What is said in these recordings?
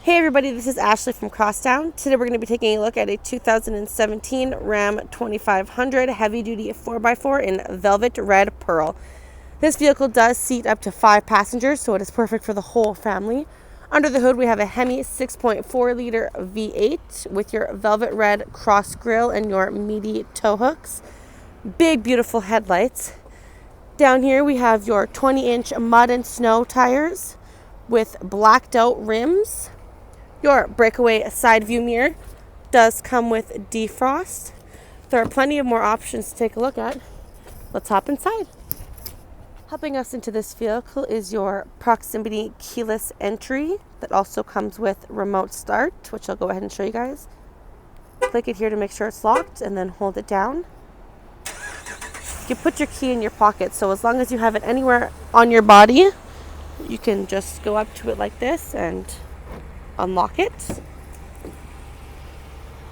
Hey everybody, this is Ashley from Crosstown. Today we're going to be taking a look at a 2017 Ram 2500 heavy-duty 4x4 in velvet red pearl. This vehicle does seat up to 5 passengers, so it is perfect for the whole family. Under the hood we have a Hemi 6.4 liter V8 with your velvet red cross grille and your meaty tow hooks. Big beautiful headlights. Down here we have your 20-inch mud and snow tires with blacked out rims. Your breakaway side view mirror does come with defrost. There are plenty of more options to take a look at. Let's hop inside. Helping us into this vehicle is your proximity keyless entry that also comes with remote start, which I'll go ahead and show you guys. Click it here to make sure it's locked and then hold it down. You put your key in your pocket, so as long as you have it anywhere on your body, you can just go up to it like this and unlock it.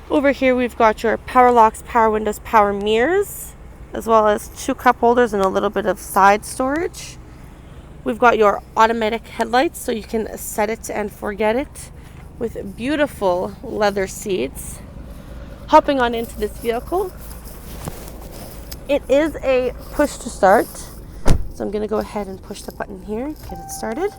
Over here we've got your power locks, power windows, power mirrors, as well as 2 cup holders and a little bit of side storage. We've got your automatic headlights, so you can set it and forget it, with beautiful leather seats. Hopping on into this vehicle, it is a push to start, so I'm going to go ahead and push the button here, get it started.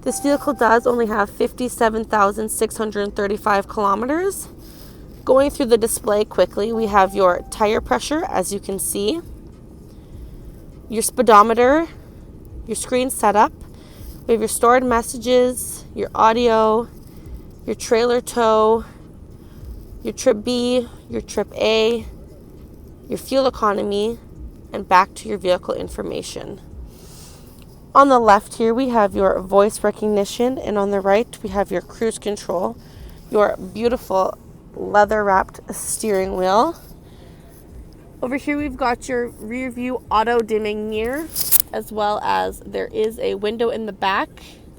This vehicle does only have 57,635 kilometers. Going through the display quickly, we have your tire pressure, as you can see, your speedometer, your screen setup. We have your stored messages, your audio, your trailer tow, your trip B, your trip A, your fuel economy, and back to your vehicle information. On the left here, we have your voice recognition, and on the right, we have your cruise control, your beautiful leather-wrapped steering wheel. Over here, we've got your rear view auto-dimming mirror, as well as there is a window in the back,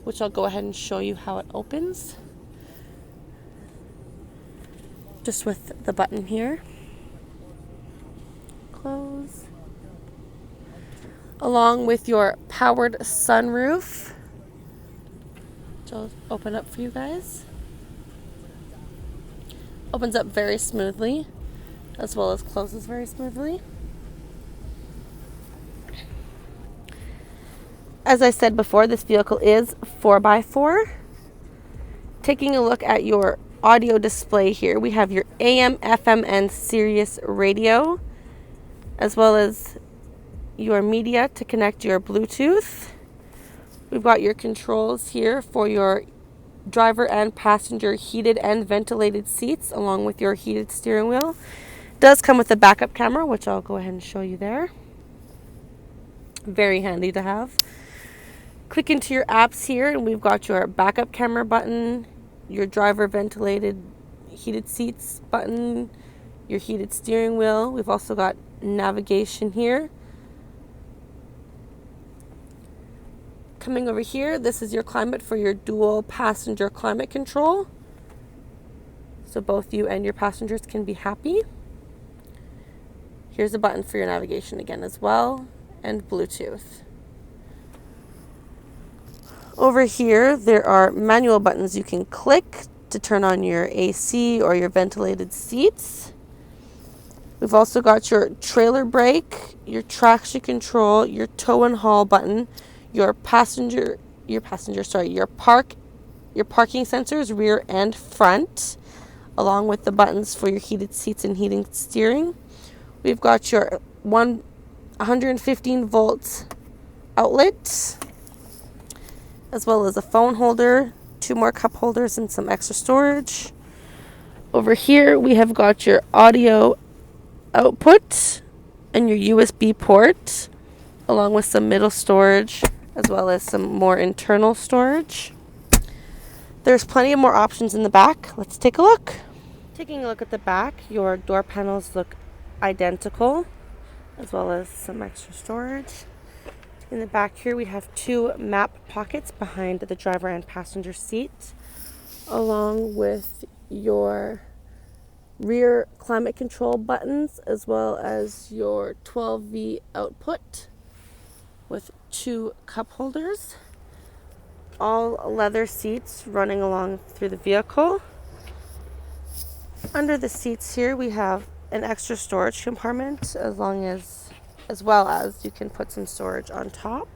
which I'll go ahead and show you how it opens. Just with the button here. Close. Along with your powered sunroof, which I'll open up for you guys. Opens up very smoothly, as well as closes very smoothly. As I said before, this vehicle is 4x4. Taking a look at your audio display here, we have your AM, FM, and Sirius radio, as well as your media to connect your Bluetooth. We've got your controls here for your driver and passenger heated and ventilated seats, along with your heated steering wheel. It does come with a backup camera, which I'll go ahead and show you there. Very handy to have. Click into your apps here, and we've got your backup camera button, your driver ventilated heated seats button, your heated steering wheel. We've also got navigation here. Coming over here, this is your climate for your dual passenger climate control. So both you and your passengers can be happy. Here's a button for your navigation again as well, and Bluetooth. Over here, there are manual buttons you can click to turn on your AC or your ventilated seats. We've also got your trailer brake, your traction control, your tow and haul button, your parking sensors, rear and front, along with the buttons for your heated seats and heating steering. We've got your 115 volts outlet, as well as a phone holder, 2 more cup holders, and some extra storage. Over here, we have got your audio output and your USB port, along with some middle storage, as well as some more internal storage. There's plenty of more options in the back. Let's take a look. Taking a look at the back, your door panels look identical, as well as some extra storage. In the back here, we have 2 map pockets behind the driver and passenger seat, along with your rear climate control buttons, as well as your 12V output with 2 cup holders. all leather seats running along through the vehicle. Under the seats here we have an extra storage compartment, as well as you can put some storage on top.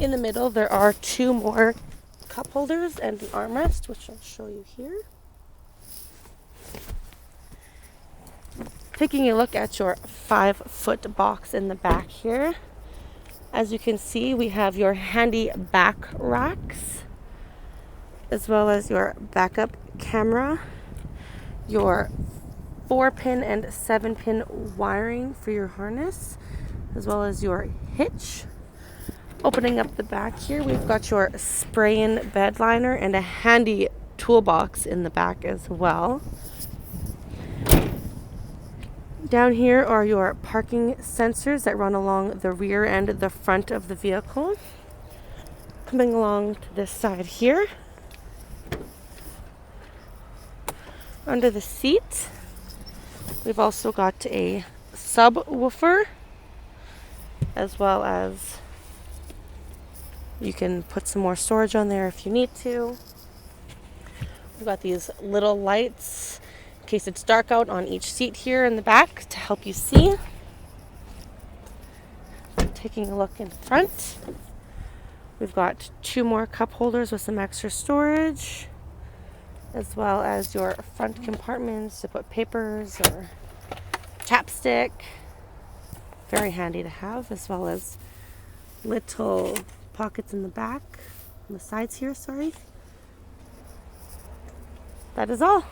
In the middle there are 2 more cup holders and an armrest, which I'll show you here. Taking a look at your 5-foot box in the back here, as you can see, we have your handy back racks, as well as your backup camera, your 4-pin and 7-pin wiring for your harness, as well as your hitch. Opening up the back here, we've got your spray-in bed liner and a handy toolbox in the back as well. Down here are your parking sensors that run along the rear and the front of the vehicle. Coming along to this side here, under the seat, we've also got a subwoofer, as well as you can put some more storage on there if you need to. We've got these little lights in case it's dark out on each seat here in the back to help you see. Taking a look in front, we've got 2 more cup holders with some extra storage, as well as your front compartments to put papers or chapstick. Very handy to have, as well as little pockets in the back, on the sides here, sorry. That is all.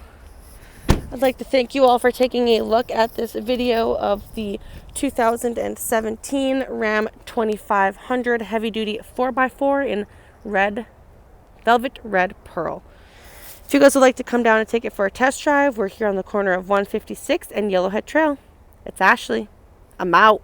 I'd like to thank you all for taking a look at this video of the 2017 Ram 2500 heavy duty 4x4 in velvet red pearl. If you guys would like to come down and take it for a test drive, we're here on the corner of 156 and Yellowhead Trail. It's Ashley. I'm out.